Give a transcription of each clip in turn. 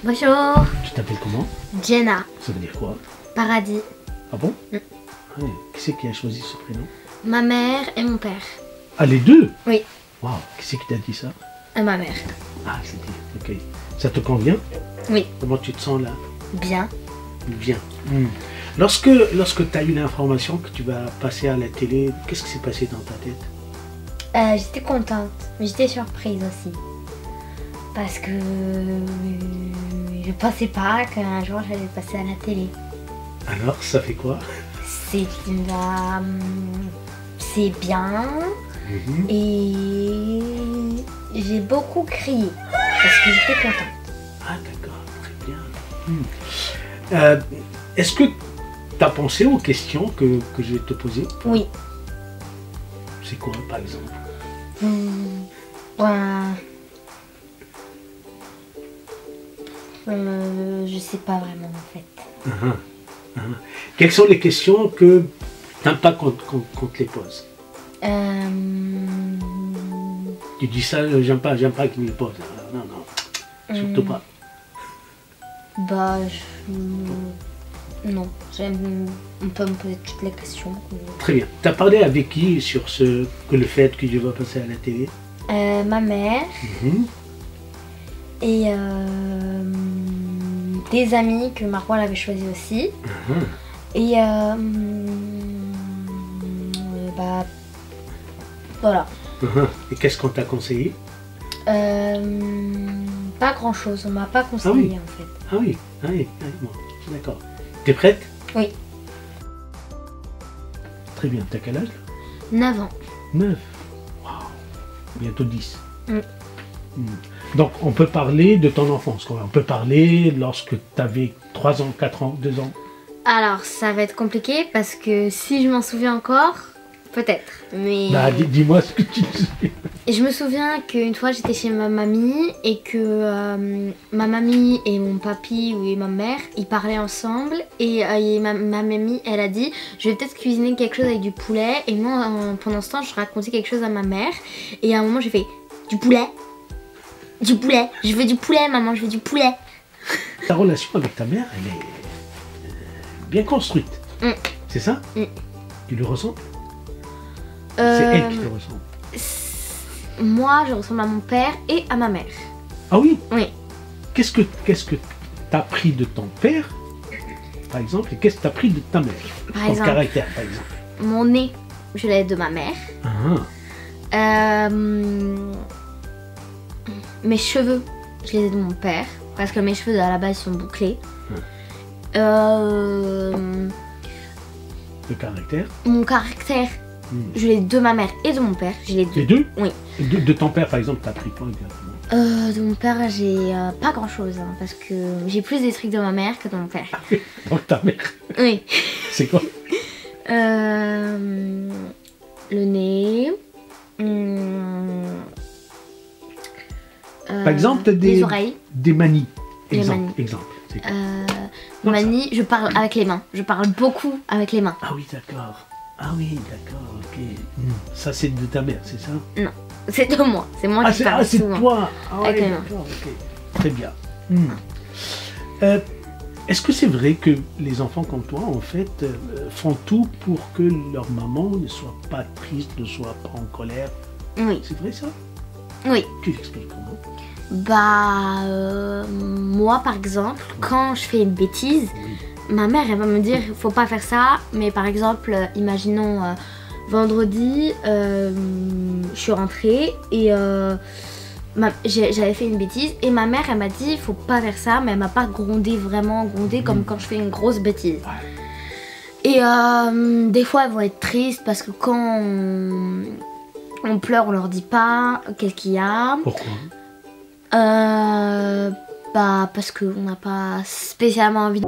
Bonjour. Tu t'appelles comment? Jenna. Ça veut dire quoi? Paradis. Ah bon? Ah ouais. Qui c'est qui a choisi ce prénom? Ma mère et mon père. Ah, les deux? Oui. Waouh, qui c'est qui t'a dit ça? Ma mère. Ah, c'est dit, ok. Ça te convient? Oui. Comment tu te sens là? Bien. Bien. Lorsque tu as une information que tu vas passer à la télé, qu'est-ce qui s'est passé dans ta tête? J'étais contente, mais j'étais surprise aussi. Parce que je pensais pas qu'un jour j'allais passer à la télé. Alors, ça fait quoi? C'est bien. Et j'ai beaucoup crié parce que j'étais contente. Ah d'accord, très bien. Est-ce que tu as pensé aux questions que je vais te poser? Oui. C'est quoi par exemple? Je sais pas vraiment en fait. Quelles sont les questions que tu n'aimes pas qu'on te les pose? Tu dis ça, j'aime pas qu'ils me les posent. Non, surtout pas. Bah, non, on peut me poser toutes les questions. Très bien. Tu as parlé avec qui sur le fait que je vais passer à la télé? Ma mère et des amis que Marois avait choisi aussi. Et bah voilà. Et qu'est-ce qu'on t'a conseillé? Pas grand chose, on m'a pas conseillé en fait. Ah oui, bon, d'accord. T'es prête? Oui. Très bien, t'as quel âge là? 9 ans. 9. Waouh. Bientôt 10. Donc on peut parler de ton enfance, on peut parler lorsque tu avais 3 ans, 4 ans, 2 ans. Alors ça va être compliqué parce que si je m'en souviens encore, peut-être. Mais Bah dis-moi ce que tu te souviens. je me souviens qu'une fois j'étais chez ma mamie et que ma mamie et mon papy ou ma mère ils parlaient ensemble et ma mamie elle a dit je vais peut-être cuisiner quelque chose avec du poulet et moi pendant ce temps je racontais quelque chose à ma mère et à un moment j'ai fait du poulet, je veux du poulet maman, je veux du poulet. Ta relation avec ta mère elle est bien construite, c'est ça? Tu le ressens? C'est elle qui te ressemble. Moi, je ressemble à mon père et à ma mère. Ah oui? Oui. Qu'est-ce que t'as pris de ton père, par exemple, et qu'est-ce que t'as pris de ta mère? Par ton exemple, caractère, par exemple. mon nez, je l'ai de ma mère. Mes cheveux, je les ai de mon père. Parce que mes cheveux, à la base, sont bouclés. Le caractère? Mon caractère, je l'ai de ma mère et de mon père. Je l'ai Les deux? Oui. De ton père, par exemple, t'as pris quoi exactement? De mon père, j'ai pas grand chose. Parce que j'ai plus des trucs de ma mère que de mon père. Donc ta mère? Oui. C'est quoi? Le nez. Par exemple, t'as les oreilles. des manies. Les Exemple. manies. Exemple. C'est quoi? Manie, je parle avec les mains. Je parle beaucoup avec les mains. Ah oui, d'accord. Ah oui, d'accord, ok. Ça, c'est de ta mère, c'est ça? Non, c'est de moi. C'est moi qui parle c'est souvent. toi. Ah Avec ouais, les mains. d'accord, ok. Très bien. Est-ce que c'est vrai que les enfants comme toi, en fait, font tout pour que leur maman ne soit pas triste, ne soit pas en colère? Oui. C'est vrai ça? Oui. Tu l'expliques comment? Bah, moi par exemple, quand je fais une bêtise, ma mère elle va me dire faut pas faire ça, mais par exemple, imaginons vendredi, je suis rentrée et j'avais fait une bêtise et ma mère elle m'a dit faut pas faire ça, mais elle m'a pas grondé vraiment grondé comme quand je fais une grosse bêtise. Et des fois elles vont être tristes parce que quand on pleure, on leur dit pas qu'est-ce qu'il y a. Pourquoi? Bah parce qu'on n'a pas spécialement envie.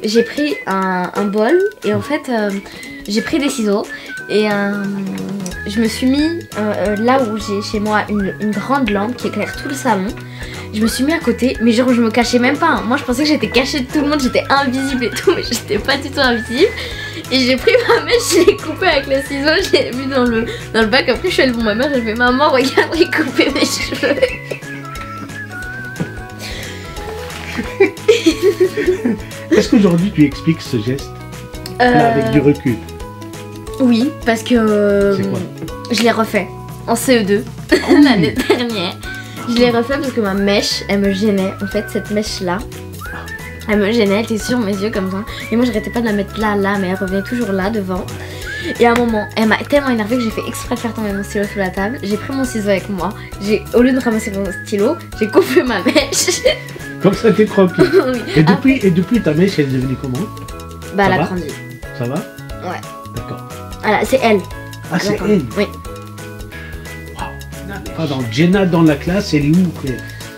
j'ai pris un bol et en fait j'ai pris des ciseaux et je me suis mis là où j'ai chez moi une grande lampe qui éclaire tout le salon. je me suis mis à côté, mais genre je me cachais même pas. Hein. Moi je pensais que j'étais cachée de tout le monde, j'étais invisible et tout, mais j'étais pas du tout invisible. Et j'ai pris ma mèche, je l'ai coupée avec le ciseau, je l'ai mis dans le bac. Après je suis allée voir ma mère, j'ai fait maman, regarde, j'ai coupé mes cheveux. Est-ce qu'aujourd'hui tu expliques ce geste là, avec du recul? Oui, parce que C'est quoi? je l'ai refait en CE2 l'année dernière. Je l'ai refait parce que ma mèche, elle me gênait. En fait, cette mèche-là, elle me gênait, elle était sur mes yeux comme ça. Et moi, j'arrêtais pas de la mettre là, mais elle revenait toujours là, devant. Et à un moment, elle m'a tellement énervée que j'ai fait exprès de faire tomber mon stylo sur la table. J'ai pris mon ciseau avec moi. Au lieu de ramasser mon stylo, j'ai coupé ma mèche. Comme ça, t'es tranquille. Oui. Et depuis, ta mèche, elle est devenue comment? Bah, Ça elle a va grandi. Ça va? Ouais. D'accord. Voilà, c'est elle. Ah, c'est Attends. elle? Oui. Pardon, Jenna dans la classe, elle est où?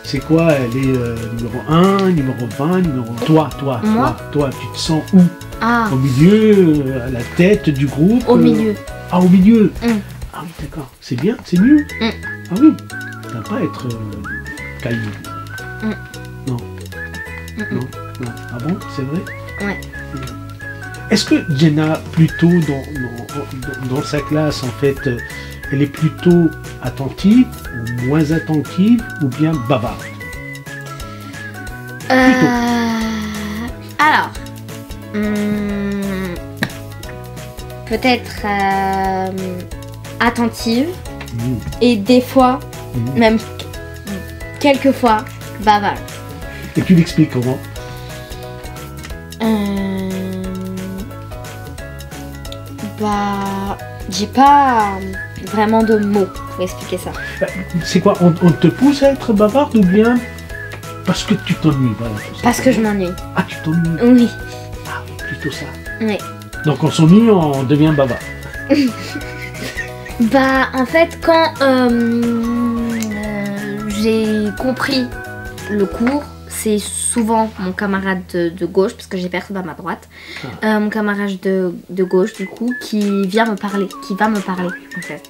C'est quoi? Elle est numéro 1, numéro 20, numéro... Toi, tu te sens où? Ah, Au milieu, à la tête du groupe? au milieu. Ah, au milieu? Mm. Ah oui, d'accord. C'est bien, c'est mieux? Mm. Ah oui, ça va pas être caillou. Mm. Non. Non. Ah bon, c'est vrai? Ouais. Est-ce que Jenna, plutôt dans sa classe, en fait, elle est plutôt attentive ou moins attentive ou bien bavarde? Alors, peut-être attentive et des fois, même quelques fois, bavarde. Et tu l'expliques comment? Bah, j'ai pas vraiment de mots pour expliquer ça. C'est quoi? On te pousse à être bavarde ou bien parce que tu t'ennuies? Voilà, Parce que je m'ennuie. Ah, tu t'ennuies? Oui. Ah, plutôt ça. Oui. Donc on s'ennuie, on devient bavard. Bah, en fait, quand j'ai compris le cours, c'est souvent mon camarade de gauche, parce que j'ai personne à ma droite, mon camarade de gauche, du coup, qui va me parler, en fait.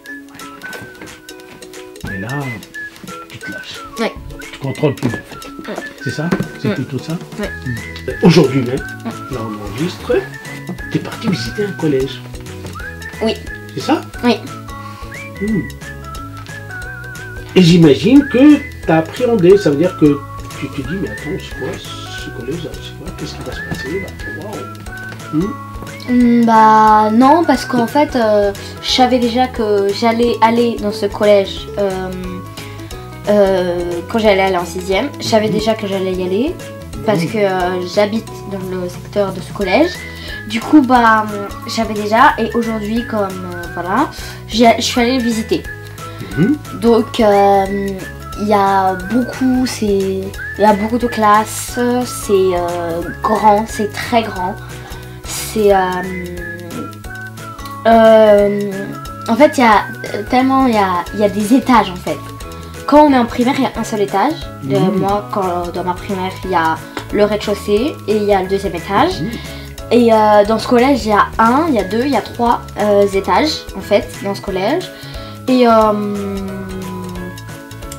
Et là, tu te lâches. Ouais. Tu contrôles plus, en fait. Ouais. C'est ça? C'est plutôt ça? Ouais. Aujourd'hui même, là on enregistre, t'es parti visiter un collège. Oui. C'est ça? Oui. Et j'imagine que t'as appréhendé, ça veut dire que tu te dis, mais attends, c'est quoi ce collège? C'est quoi? Qu'est-ce qui va se passer? Waouh! Bah non, parce qu'en fait, je savais déjà que j'allais aller dans ce collège quand j'allais aller en 6e. Je savais déjà que j'allais y aller parce que j'habite dans le secteur de ce collège. Du coup, bah, je savais déjà, et aujourd'hui, comme voilà, je suis allée le visiter. Donc, il y a beaucoup de classes, c'est grand, c'est très grand. C'est en fait, il y a des étages en fait. Quand on est en primaire, il y a un seul étage. Moi, dans ma primaire, il y a le rez-de-chaussée et il y a le deuxième étage. Et dans ce collège, il y a 1, il y a 2, il y a 3 étages en fait dans ce collège. Et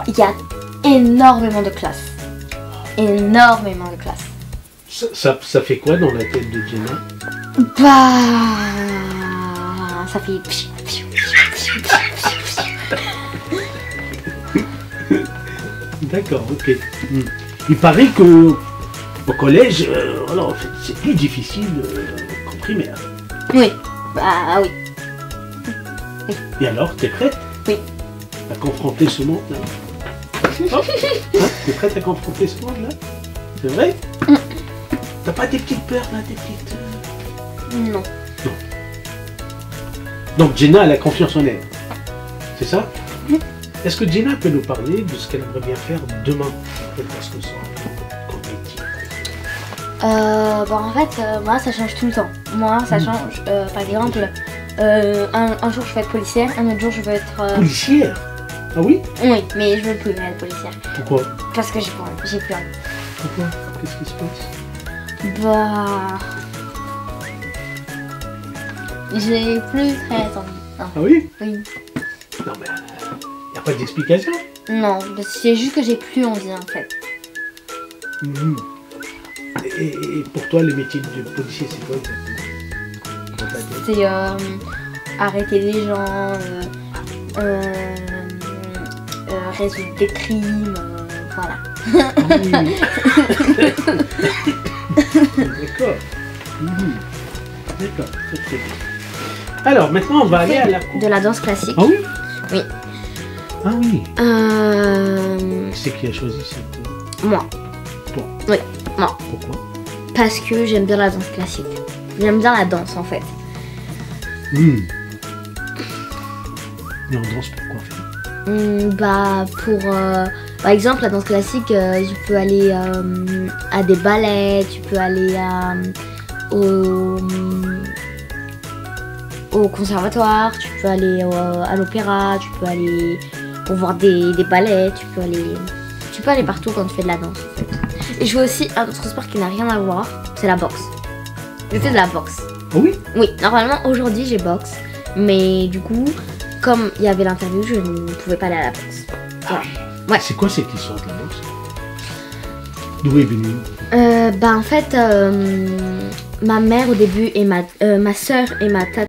il y a énormément de classes. Énormément de classes. Ça fait quoi dans la tête de Jenna? Bah, ça fait... D'accord, ok. Il paraît que au collège, alors, en fait, c'est plus difficile qu'en primaire. Oui, bah oui. Et alors, t'es prête? Oui. À confronter ce monde-là? T'es prête à confronter ce monde-là? C'est vrai? T'as pas des petites peurs là, des petites... Non. Donc Jenna, elle a confiance en elle. C'est ça? Est-ce que Jenna peut nous parler de ce qu'elle aimerait bien faire demain? Parce que ça, en fait, moi ça change tout le temps. Moi ça change, par exemple, un jour je veux être policière, un autre jour je veux être... Policière? Ah oui? Oui, mais je veux plus être policière. Pourquoi? Parce que j'ai plus envie. Pourquoi? Qu'est-ce qui se passe? Bah... J'ai plus très envie. Ah oui? Oui. Non mais, y a pas d'explication? Non, c'est juste que j'ai plus envie en fait. Mhm. Et pour toi, le métier de policier, c'est quoi exactement? Dans ta tête? C'est arrêter les gens, résoudre des crimes, voilà. Ah oui. D'accord. Mhm. D'accord, très bien. Alors, maintenant, on va aller à la cour. De la danse classique. Ah oui? Oui. Ah oui. Euh, C'est qui a choisi cette... moi. Toi? Oui, moi. Pourquoi? Parce que j'aime bien la danse classique. J'aime bien la danse en fait. Hmm. Et on danse pour quoi, en fait? Bah pour par exemple la danse classique, tu peux aller à des ballets, tu peux aller au conservatoire, tu peux aller à l'opéra, tu peux aller pour voir des ballets, tu peux aller partout quand tu fais de la danse en fait. Et je fais aussi un autre sport qui n'a rien à voir, c'est la boxe. Je fais de la boxe. Ah oui? Oui, normalement aujourd'hui j'ai boxe, mais du coup, comme il y avait l'interview, je ne pouvais pas aller à la boxe. Voilà. Ouais. C'est quoi cette histoire de la boxe? D'où est venue? Bah en fait, ma mère au début et ma soeur et ma tante.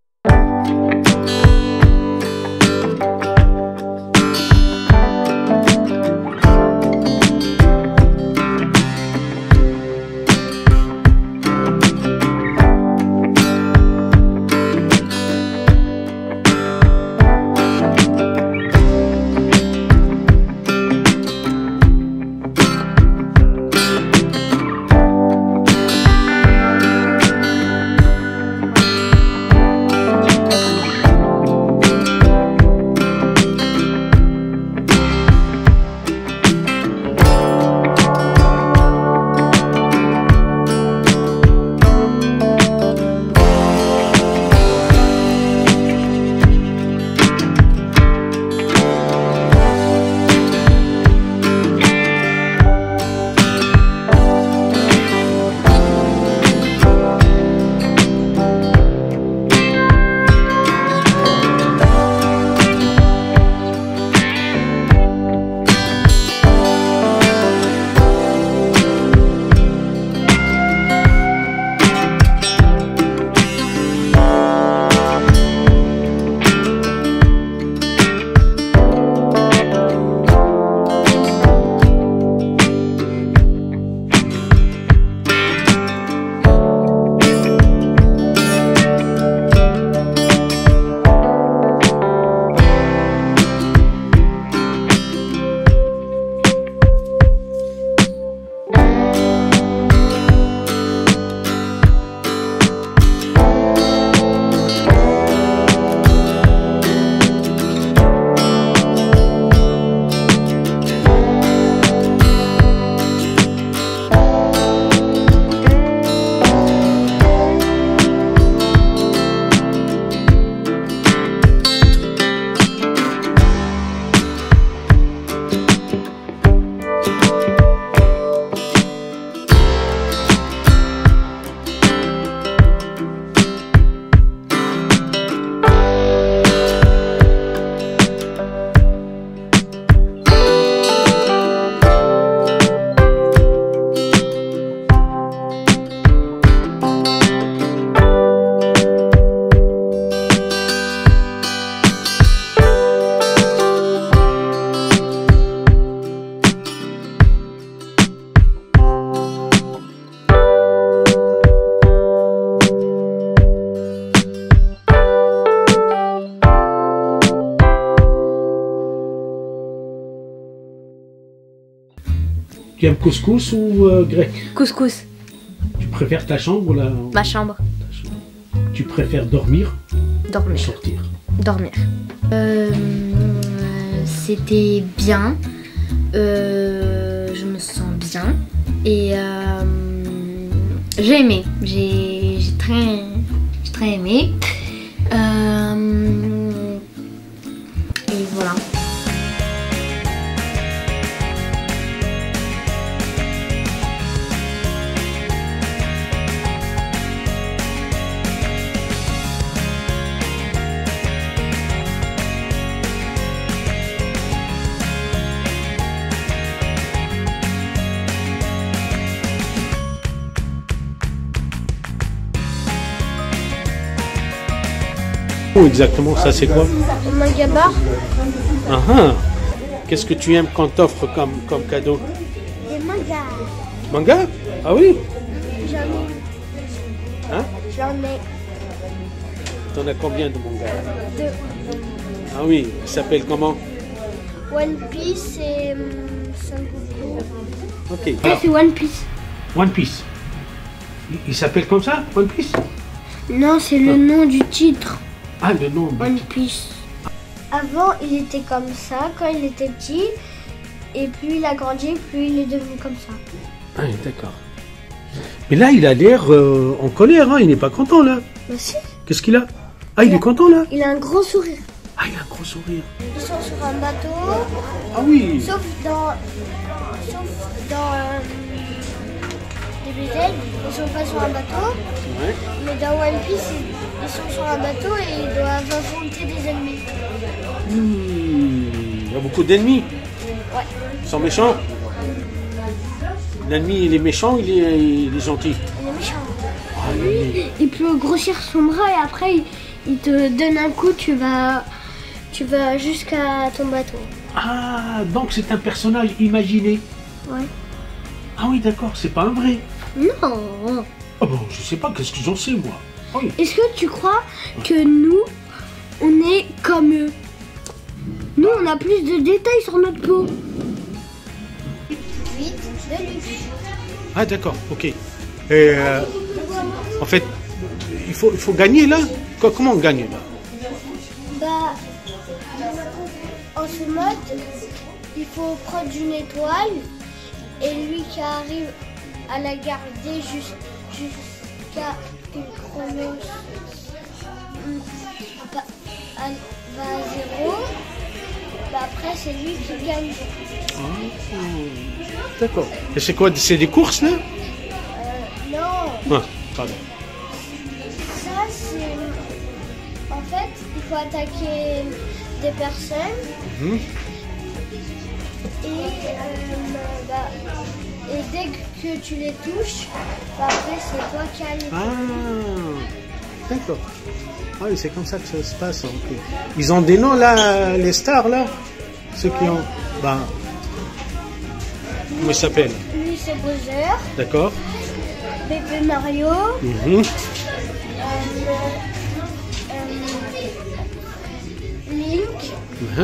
Tu aimes couscous ou grec? Couscous. Tu préfères ta chambre ou la... Ma chambre. ta chambre. Tu préfères dormir ou Dormir. sortir? Dormir. C'était bien. Je me sens bien. Et j'ai aimé. J'ai très aimé. Et voilà. Japon exactement? Ça c'est quoi? Au manga bar. Ah ah. Qu'est-ce que tu aimes qu'on t'offre comme cadeau? Des mangas. Manga? Ah oui? J'en ai. Hein? J'en ai T'en as combien de mangas? 2. Ah oui, il s'appelle comment? One Piece et Sengoku. Ok. Ça c'est One Piece. One Piece. Il s'appelle comme ça, One Piece? Non, c'est le nom du titre. Ah, le nom. One Piece. Avant, il était comme ça quand il était petit. Et plus il a grandi, plus il est devenu comme ça. Ah, d'accord. Mais là, il a l'air en colère, hein. Il n'est pas content là. Bah si. Qu'est-ce qu'il a? Ah, il est content là? Il a un grand sourire. Ah, il a un gros sourire. Ils sont sur un bateau. Ah oui. Sauf dans DBZ, ils sont pas sur un bateau. Ouais. Mais dans One Piece, ils sont sur un bateau et ils doivent affronter des ennemis. Il y a beaucoup d'ennemis. Ouais. Ils sont méchants. L'ennemi, il est méchant, il est gentil. Il est méchant. Ah, l'ennemi. Il peut grossir son bras et après il te donne un coup, tu vas jusqu'à ton bateau. Ah, donc c'est un personnage imaginé. Ouais. Ah oui, d'accord, c'est pas un vrai. Non. Ah bon, je sais pas, qu'est-ce que j'en sais moi. Ah oui. Est-ce que tu crois que nous, on est comme eux? Nous, on a plus de détails sur notre peau. 8 de luxe. Ah d'accord, ok. Et en fait, il faut gagner là. Comment on gagne là? Bah, en ce mode, il faut prendre une étoile et lui qui arrive à la garder jusqu'à que le chrono va à 0. Bah après, c'est lui qui gagne. Ah, d'accord. Et c'est quoi? C'est des courses là? Non. Ah, pardon. Ça, c'est... En fait, il faut attaquer des personnes. Et dès que tu les touches, bah après, c'est toi qui as les... Ah, d'accord. Ah oui, c'est comme ça que ça se passe. Ok. Ils ont des noms là, les stars là? Ceux qui ont... Ben, comment ils s'appellent? Lui, c'est Bowser. D'accord. Bébé Mario. Link.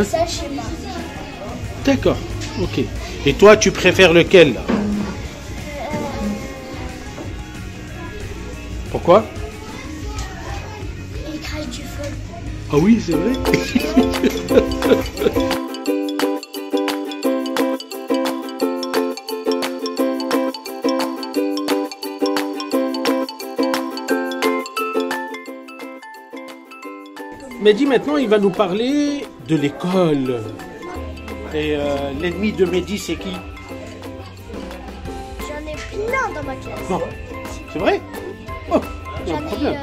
Ça, je sais pas. D'accord, ok. Et toi, tu préfères lequel là? Pourquoi? Il crache du feu. Ah oui, c'est vrai. Mehdi, maintenant, il va nous parler de l'école. Et l'ennemi de Mehdi, c'est qui? J'en ai plein dans ma classe. Non, c'est vrai? Oh, il y a un J'en ai... problème.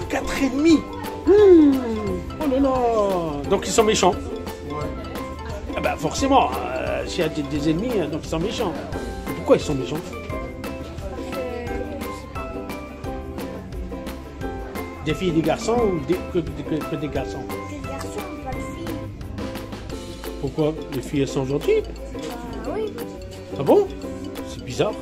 4 ennemis. Oh là là. Donc ils sont méchants. Ah bah forcément, s'il y a des ennemis, donc ils sont méchants. Pourquoi ils sont méchants? Des filles et des garçons ou que des garçons? Des garçons, pas de filles. Pourquoi? Les filles elles sont gentilles? Oui. Ah bon? C'est bizarre.